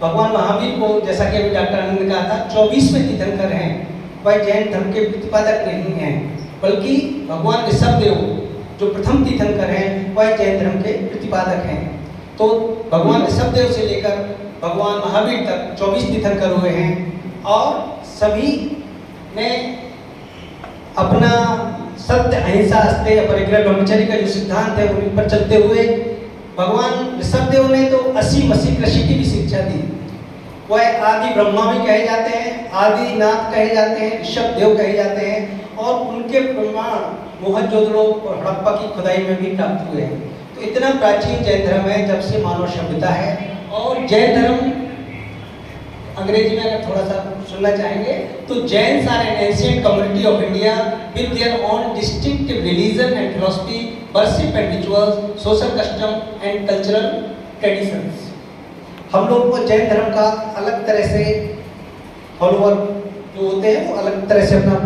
भगवान महावीर को, जैसा कि अभी डॉक्टर आनंद ने कहा था, 24वें तीर्थंकर हैं। वह जैन धर्म के प्रतिपादक नहीं हैं, बल्कि भगवान ऋषभदेव जो प्रथम तीर्थंकर हैं वह जैन धर्म के प्रतिपादक हैं। तो भगवान ऋषभदेव से लेकर भगवान महावीर तक 24 तीर्थंकर हुए हैं और सभी ने अपना सत्य, अहिंसा, अस्तेय, अपरिग्रह, ब्रह्मचर्य का जो सिद्धांत है उन पर चलते हुए भगवान ऋषभदेव ने तो असी मसी कृषि की भी शिक्षा दी। वह आदि ब्रह्मा भी कहे जाते हैं, आदिनाथ कहे जाते हैं, ऋषभदेव कहे जाते हैं और उनके प्रमाण मोहनजोदड़ो और हड़प्पा की खुदाई में भी प्राप्त हुए हैं। तो इतना प्राचीन जैन धर्म है जब से मानव सभ्यता है। और जैन धर्म, अंग्रेजी में अगर थोड़ा सा सुनना चाहेंगे तो Jains are an ancient community of India with their own distinctive religion and philosophy, worship and rituals, social custom and cultural traditions. हम लोग को जैन धर्म का अलग तरह से फॉलोअर जो होते हैं वो अलग तरह से अपना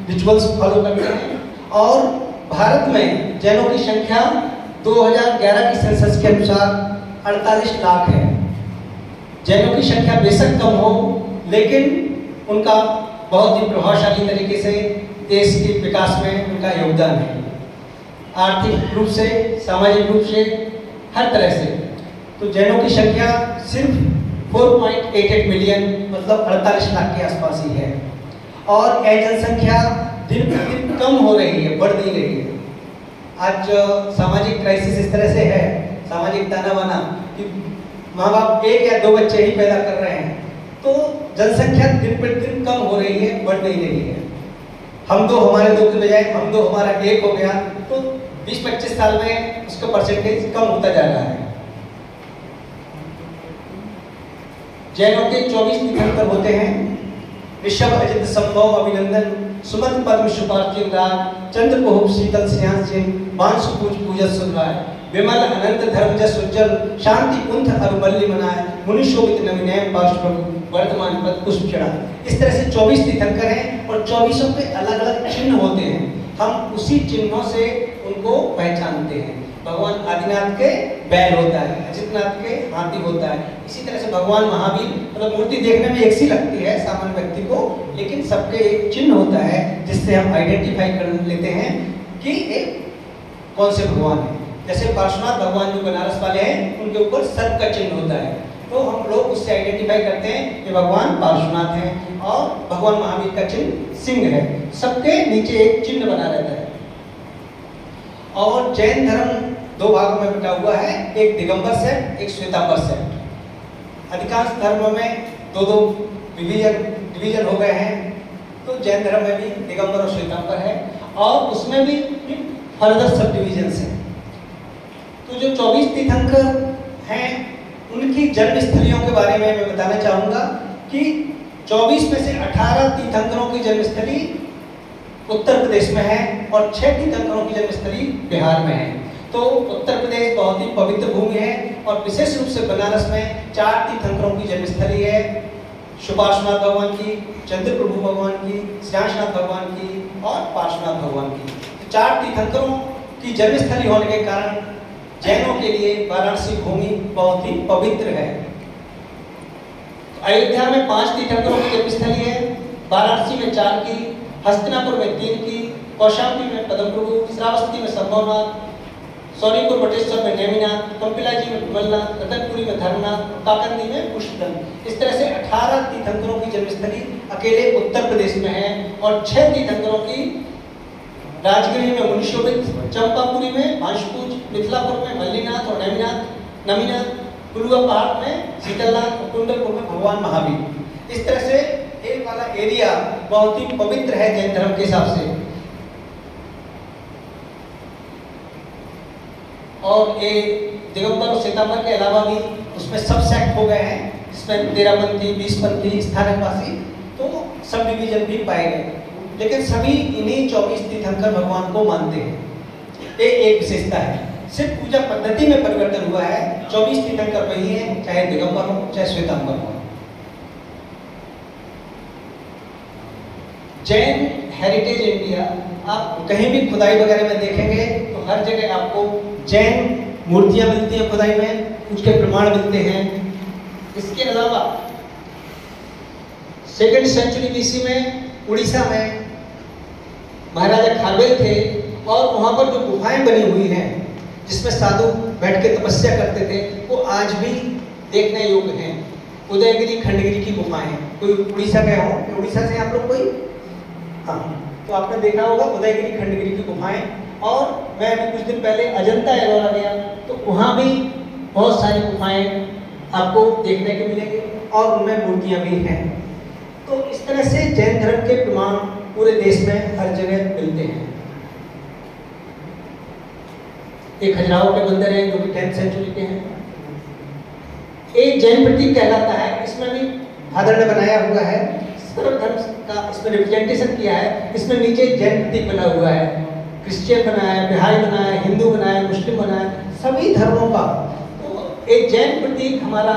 रिचुअल्स फॉलो करते हैं। और भारत में जैनों की संख्या 2011 की सेंसस के अनुसार 48 लाख है। जैनों की संख्या बेशक कम हो, लेकिन उनका बहुत ही प्रभावशाली तरीके से देश के विकास में उनका योगदान है, आर्थिक रूप से, सामाजिक रूप से, हर तरह से। तो जैनों की संख्या सिर्फ 4.88 मिलियन, मतलब 48 लाख के आसपास ही है। और यह जनसंख्या दिन प्रतिदिन कम हो रही है, बढ़ नहीं रही है। आज सामाजिक क्राइसिस इस तरह से है, सामाजिक ताना बाना, कि माँ बाप एक या दो बच्चे ही पैदा कर रहे हैं, तो जनसंख्या दिन प्रतिदिन कम हो रही है, बढ़ नहीं रही है। हम दो हमारे दो के बजाय हम दो हमारा एक हो गया, तो 20-25 साल में उसका परसेंटेज कम होता जा रहा है। जैनों के 24 तीर्थंकर होते हैं: ऋषभ, अजित, संभव, अभिनंदन, सुमंत, पद्म, सुपार्थिव, राग, चंद्रप्रभु, शीतल, श्रेयांश, बांशु, पूजत, सुधराय, विमल, अनंत, धर्म, जस, उज्जवल, शांति, कुंठ, अरुमल्ली, मनाय, मुनि शोभित, नविनय, पार्श्व, वर्तमान पद, पुष्प चढ़ा। इस तरह से 24 तीर्थंकर हैं और 24 पे अलग अलग चिन्ह होते हैं। हम उसी चिन्हों से उनको पहचानते हैं। भगवान आदिनाथ के बैल होता है, अजितनाथ के हाथी होता है। इसी तरह से भगवान महावीर, मतलब मूर्ति देखने में एक सी लगती है सामान्य व्यक्ति को, लेकिन सबके एक चिन्ह होता है जिससे हम आइडेंटिफाई कर लेते हैं कि एक कौन से भगवान है। जैसे पार्श्वनाथ भगवान जो बनारस वाले हैं, उनके ऊपर सर्प का चिन्ह होता है, तो हम लोग उससे आइडेंटिफाई करते हैं कि भगवान पार्श्वनाथ हैं। और भगवान महावीर का चिन्ह सिंह है। सबके नीचे एक चिन्ह बना रहता है। और जैन धर्म 2 भागों में बटा हुआ है, एक दिगंबर सेट, एक श्वेतांबर सेट। अधिकांश धर्मों में 2-2 डिवीजन हो गए हैं, तो जैन धर्म में भी दिगंबर और श्वेतांबर है, और उसमें भी फर्दर सब डिविजन्स हैं। तो जो 24 तीर्थंकर हैं, उनकी जन्मस्थलियों के बारे में मैं बताना चाहूँगा कि 24 में से 18 तीर्थंकरों की जन्मस्थली उत्तर प्रदेश में है और 6 तीर्थंकरों की जन्मस्थली बिहार में है। तो उत्तर प्रदेश बहुत ही पवित्र भूमि है और विशेष रूप से बनारस में 4 तीर्थंकरों की जन्मस्थली है: सुपार्श्वनाथ भगवान की, चंद्रप्रभु भगवान की, श्रेयांशनाथ भगवान की और पार्श्वनाथ भगवान की। तो 4 तीर्थंकरों की जन्मस्थली होने के कारण जैनों के लिए वाराणसी भूमि बहुत ही पवित्र है। अयोध्या में 5 तीर्थंकरों की जन्मस्थली है, वाराणसी में 4 की, हस्तिनापुर में 3 की, कौशाम्बी में पद्मप्रभु, श्रावस्ती में संभवनाथ, सोनीपुर बटेश्वर में नेमिनाथ, कंपिलाजी में विमलनाथ, रतनपुरी में धर्मनाथ, काकंदी में पुष्पदन। इस तरह से 18 तीर्थंकरों की जन्मस्थली अकेले उत्तर प्रदेश में है और 6 तीर्थंकरों की राजगिरी में मुनिशोभित, चंपापुरी में भांशपूज, मिथिलापुर में मल्लीनाथ और नमीनाथ, कुलुआ पहाड़ में शीतलनाथ और कुंडलपुर में भगवान महावीर। इस तरह से ये वाला एरिया बहुत ही पवित्र है जैन धर्म के हिसाब से। और ये दिगंबर और श्वेतांबर के अलावा भी उसमें सब सेक्ट हो गए हैं, जिसमें 13पंथी, 20पंथी, स्थानकवासी, तो सब डिवीजन भी पाए गए, लेकिन सभी इन्हीं 24 तीर्थंकर भगवान को मानते हैं। ये एक विशेषता है। सिर्फ पूजा पद्धति में परिवर्तन हुआ है, 24 तीर्थंकर वही है, चाहे दिगंबर हो चाहे श्वेतांबर हो। जैन हेरिटेज इंडिया, आप कहीं भी खुदाई वगैरह में देखेंगे तो हर जगह आपको जैन मूर्तियां मिलती हैं खुदाई में, उसके प्रमाण मिलते हैं। इसके अलावा 2nd सेंचुरी BC में उड़ीसा में महाराजा खारवेल थे और वहां पर जो गुफाएं बनी हुई हैं जिसमें साधु बैठ के तपस्या करते थे वो आज भी देखने योग्य हैं। उदयगिरी खंडगिरी की गुफाएं, कोई उड़ीसा गया हो, उड़ीसा से आप लोग कोई, हाँ, तो आपने देखा होगा उदयगिरी खंडगिरी की गुफाएं। और मैं अभी कुछ दिन पहले अजंता एलोरा गया तो वहां भी बहुत सारी गुफाएं आपको देखने को मिलेंगे और उनमें मूर्तियां भी हैं। तो इस तरह से जैन धर्म के प्रमाण पूरे देश में हर जगह मिलते हैं। एक खजुराहो के मंदिर है जो कि 10th सेंचुरी के हैं। एक जैन प्रतीक कहलाता है, इसमें भी फादर ने बनाया हुआ है, सर्व धर्म का इसमें रिप्रेजेंटेशन किया है। इसमें नीचे जैन प्रतीक बना हुआ है, क्रिश्चियन बनाया है, बिहारी बनाया है, हिंदू बनाया है, मुस्लिम बनाया है, सभी धर्मों का। तो एक जैन प्रतीक हमारा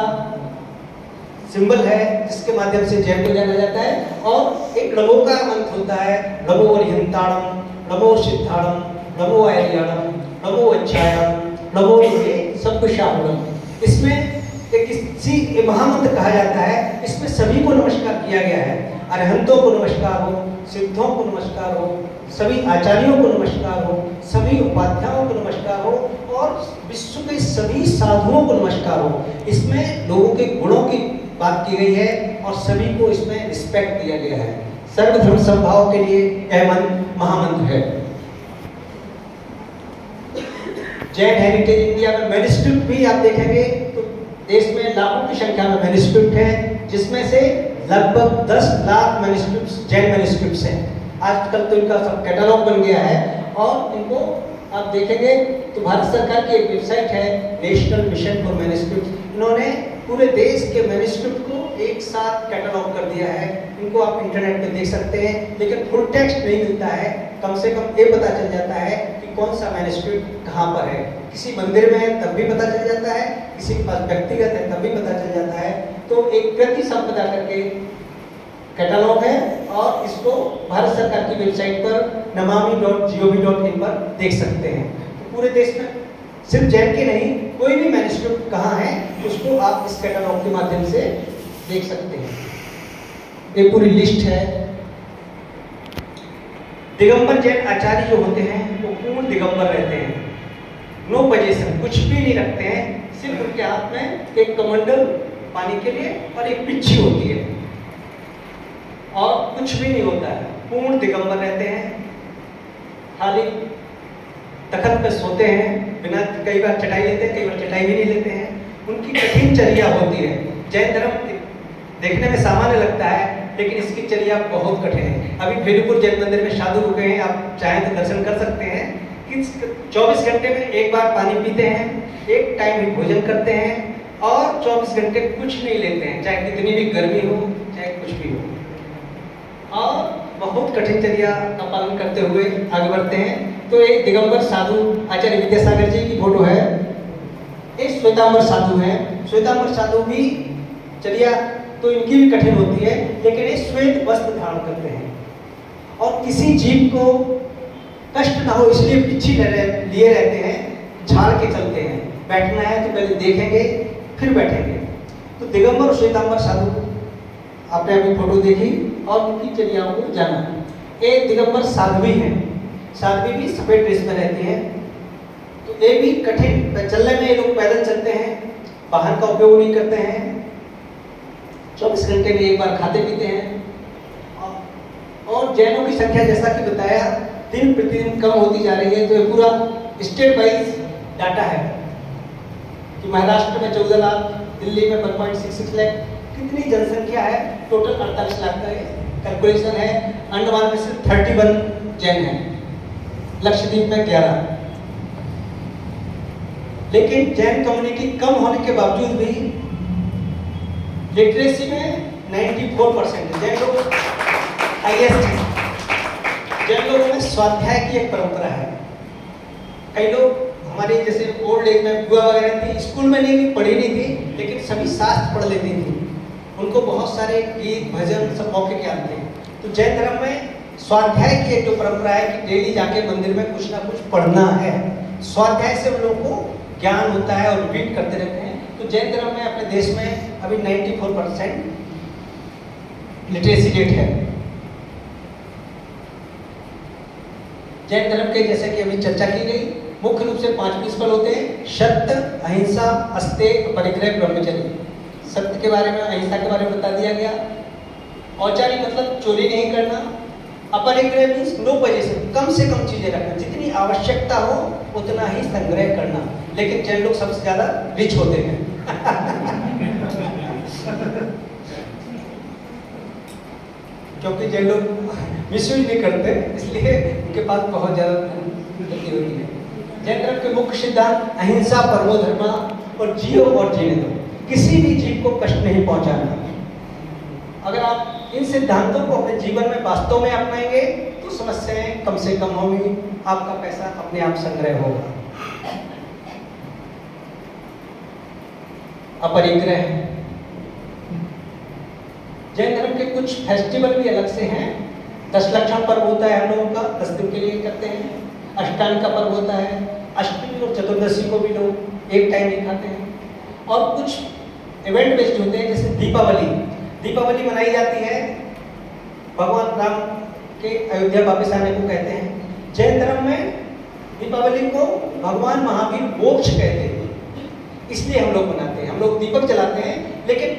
सिंबल है जिसके माध्यम से जैन को जाना जाता है। और एक लबोकार मंत्र होता है, लबो अरिहंताणम, लबो सिद्धाणम, लबो आर्याणम, लबो अच्छायम, लबो सबकुशाहुरम। इसमें एक महामंत्र कहा जाता है, इसमें सभी को नमस्कार किया गया है। अरहंतों को नमस्कार हो, सिद्धों को नमस्कार हो, सभी आचार्यों को नमस्कार हो, सभी उपाध्यायों को नमस्कार हो और विश्व के सभी साधुओं को नमस्कार हो। इसमें लोगों के गुणों की बात की गई है और सभी को इसमें रिस्पेक्ट दिया गया है। सर्वधर्म समभाव के लिए यह महामंत्र है। जैन हेरिटेज इंडिया में मैन्युस्क्रिप्ट भी आप देखेंगे तो देश में लाखों की संख्या में मैन्युस्क्रिप्ट है, जिसमें से लगभग 10 लाख मैन्युस्क्रिप्ट्स जैन मैन्युस्क्रिप्ट्स हैं। आजकल तो इनका सब कैटलॉग बन गया है और इनको आप देखेंगे तो भारत सरकार की एक वेबसाइट है, नेशनल मिशन फॉर मैन्युस्क्रिप्ट्स। इन्होंने पूरे देश के मैन्युस्क्रिप्ट को एक साथ कैटलॉग कर दिया है। इनको आप इंटरनेट पे देख सकते हैं, लेकिन फुल टेक्स्ट नहीं मिलता है। कम से कम ये पता चल जाता है कि कौन सा मैन्युस्क्रिप्ट कहाँ पर है। किसी मंदिर में है तब भी पता चल जाता है, किसी के पास व्यक्तिगत है तब भी पता चल जाता है। तो एक कृति संपदा करके कैटलॉग है और इसको भारत सरकार की वेबसाइट पर namami.gov.in पर देख सकते हैं। तो पूरे देश में सिर्फ जैन के नहीं, कोई भी मैन्युस्क्रिप्ट कहाँ है उसको आप इस कैटलॉग के माध्यम से देख सकते हैं। ये पूरी लिस्ट है। दिगंबर जैन आचार्य जो होते हैं वो पूर्ण दिगंबर रहते हैं, नो पोजीशन, कुछ भी नहीं रखते हैं। सिर्फ उनके हाथ में एक कमंडल पानी के लिए और एक पिच्छी होती है और कुछ भी नहीं होता है। पूर्ण दिगंबर रहते हैं, खाली तखत पे सोते हैं, बिना, कई बार चटाई लेते हैं, कई बार चटाई भी नहीं लेते हैं। उनकी कठिन चर्या होती है। जैन धर्म देखने में सामान्य लगता है लेकिन इसकी चर्या बहुत कठिन है। अभी भेलूपुर जैन मंदिर में साधु रुके हैं, आप चाहें तो दर्शन कर सकते हैं कि 24 घंटे में एक बार पानी पीते हैं, एक टाइम ही भोजन करते हैं और 24 घंटे कुछ नहीं लेते हैं, चाहे कितनी भी गर्मी हो, चाहे कुछ भी हो, और बहुत कठिन चर्या का पालन करते हुए आगे बढ़ते हैं। तो एक दिगंबर साधु आचार्य विद्यासागर जी की फोटो है। एक श्वेतांबर साधु है। श्वेतांबर साधु भी चर्या तो इनकी भी कठिन होती है, लेकिन ये श्वेत वस्त्र धारण करते हैं और किसी जीव को कष्ट ना हो इसलिए पिच्छी लिए रहते हैं, झाड़ के चलते हैं। बैठना है तो पहले देखेंगे फिर बैठेंगे। तो दिगंबर और श्वेतांबर साधु आपने अभी फोटो देखी और उनकी चर्याओं को जाना। एक दिगंबर साध्वी हैं, साध्वी भी सफेद ड्रेस में रहती हैं। तो ये भी कठिन चलने में, ये लोग पैदल चलते हैं, वाहन का उपयोग नहीं करते हैं, 24 घंटे में एक बार खाते पीते हैं। और जैनों की संख्या जैसा कि बताया दिन प्रतिदिन कम होती जा रही है। तो ये पूरा स्टेट वाइज डाटा है कि महाराष्ट्र में 14 लाख, दिल्ली में 1.66 लाख, कितनी जनसंख्या है, टोटल 48 लाख का कैलकुलेशन है। अंडमान में सिर्फ 31 जैन है, लक्षद्वीप में 11। लेकिन जैन कम्युनिटी कम होने के बावजूद भी लिटरेसी में 94% है। जैन लोग हाईएस्ट है। जैन लोगों में स्वाध्याय की एक परंपरा है। कई लोग हमारे जैसे ओल्ड एज में बुआ वगैरह थी, स्कूल में नहीं पढ़ी नहीं थी, लेकिन सभी शास्त्र पढ़ लेती थी। उनको बहुत सारे गीत भजन सब मौके के आते हैं। तो जैन धर्म में स्वाध्याय की एक जो परंपरा है कि डेली जाके मंदिर में कुछ ना कुछ पढ़ना है। स्वाध्याय से उन लोगों को ज्ञान होता है और रिपीट करते रहते हैं। तो जैन धर्म में अपने देश में अभी 94% लिटरेसी रेट है। जैन धर्म के जैसे कि अभी चर्चा की गई, मुख्य रूप से 5 प्रिंसिपल होते हैं: सत्य, अहिंसा, अस्तेय, परिग्रह, ब्रह्मचर्य। सत्य के बारे में, अहिंसा के बारे में बता दिया गया। औचारी मतलब चोरी नहीं करना। अपरिग्रह मीन्स नो पोजेशन, कम से कम चीजें रखना, जितनी आवश्यकता हो उतना ही संग्रह करना। लेकिन जैन लोग सबसे ज्यादा रिच होते हैं क्योंकि जैन लोग मिसयूज नहीं करते, इसलिए उनके पास बहुत ज्यादा होती है। जैन धर्म के मुख्य सिद्धांत अहिंसा, परमो धर्मा और जियो और जीने दो। किसी भी जीव को कष्ट नहीं पहुंचाना। अगर आप इन सिद्धांतों को अपने जीवन में वास्तव में अपनाएंगे तो समस्याएं कम से कम होंगी, आपका पैसा अपने आप संग्रह होगा। अपरिग्रह। जैन धर्म के कुछ फेस्टिवल भी अलग से हैं। 10 लक्षण पर्व होता है हम लोगों का, 10 दिन के लिए करते हैं। अष्टांग का पर्व होता है, अष्टमी और चतुर्दशी को भी लोग एक टाइम नहीं खाते हैं। और कुछ इवेंट बेस्ड होते हैं, जैसे दीपावली। दीपावली मनाई जाती है, भगवान राम के अयोध्या वापस आने को कहते हैं। जैन धर्म में दीपावली को भगवान महावीर मोक्ष कहते हैं, इसलिए हम लोग मनाते हैं। हम लोग दीपक जलाते हैं, लेकिन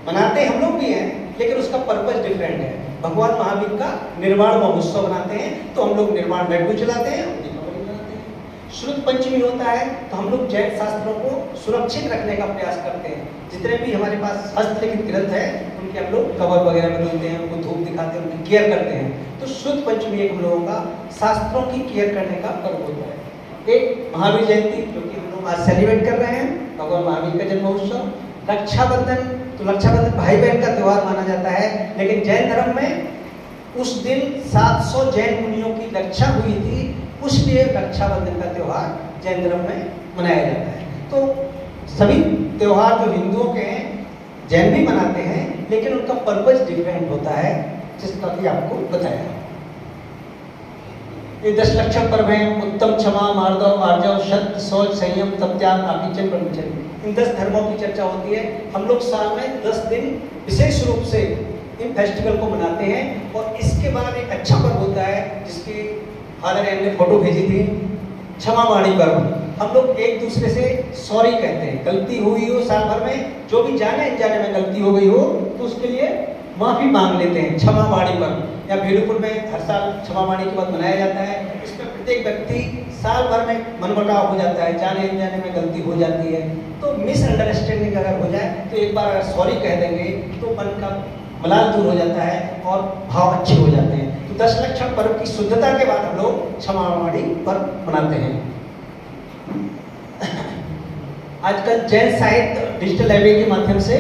मनाते हम लोग भी हैं, लेकिन उसका पर्पस डिफरेंट है। भगवान महावीर का निर्वाण महोत्सव बनाते हैं, तो हम लोग निर्वाण लड्डू जलाते हैं और दीपावली मनाते हैं। श्रुत पंचमी होता है, तो हम लोग जैन शास्त्रों को सुरक्षित रखने का प्रयास करते हैं। जितने भी हमारे पास हस्तलिखित ग्रंथ है, उनके हम लोग कवर वगैरह बनाते हैं, उनको धूप दिखाते हैं, उनकी केयर करते हैं। तो श्रुत पंचमी एक हम लोगों का शास्त्रों की केयर करने का पर्व होता है। एक महावीर जयंती, जो कि हम लोग आज सेलिब्रेट कर रहे हैं, भगवान महावीर का जन्म महोत्सव। रक्षाबंधन, तो रक्षाबंधन भाई बहन का त्योहार माना जाता है, लेकिन जैन धर्म में उस दिन 700 जैन मुनियों की रक्षा हुई थी, उसलिए रक्षाबंधन का त्योहार जैन धर्म में मनाया जाता है। तो सभी त्योहार जो हिंदुओं के हैं, जैन भी मनाते हैं, लेकिन उनका पर्पस डिफरेंट होता है, जिसका भी आपको बताया। ये 10 लक्षण पर्व हैं: उत्तम, क्षमा, मार्दव, आर्जव, सत्य, शौच, संयम, तपत्याग, आकिंचन, ब्रह्मचर्य। इन 10 धर्मों की चर्चा होती है। हम लोग साल में 10 दिन विशेष रूप से इन फेस्टिवल को मनाते हैं। और इसके बाद एक अच्छा पर्व होता है, जिसकी फादर ने फोटो भेजी थी, क्षमा वाणी पर्व। हम लोग एक दूसरे से सॉरी कहते हैं। गलती हुई हो साल भर में, जो भी जाने अनजाने में गलती हो गई हो, तो उसके लिए माफी मांग लेते हैं, क्षमा वाणी पर्व। या भेलूपुर में हर साल क्षमा वाणी के बाद मनाया जाता है। इसमें प्रत्येक व्यक्ति साल भर में मनमुटाव हो जाता है, जाने अनजाने में गलती हो जाती है, तो मिसअंडरस्टैंडिंग अगर हो जाए तो एक बार अगर सॉरी कह देंगे तो मन का मलाल दूर हो जाता है और भाव अच्छे हो जाते हैं। तो 10 लक्षण पर्व की शुद्धता के बाद हम लोग क्षमा वाणी पर्व मनाते हैं। आजकल जैन साहित्य डिजिटल लाइब्रेरी के माध्यम से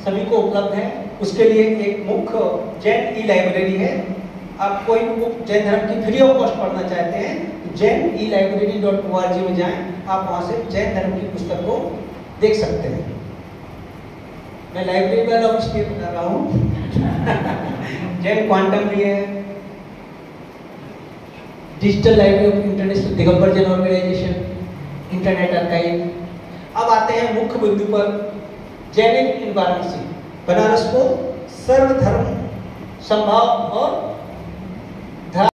सभी को उपलब्ध है। उसके लिए एक मुख्य जैन ई लाइब्रेरी है। आप कोई भी बुक जैन धर्म की फ्री ऑफ कॉस्ट पढ़ना चाहते हैं तो jainelibrary.org में जाएं, आप वहां से जैन धर्म की पुस्तक को देख सकते हैं। मैं लाइब्रेरी वाला इसलिए बता रहा हूँ जैन क्वांटम भी है, digital library of international Digambar Jain organisation, internet archive. अब आते हैं मुख्य बिंदु पर, जैनिक इन वाराणसी। बनारस को सर्वधर्म समभाव और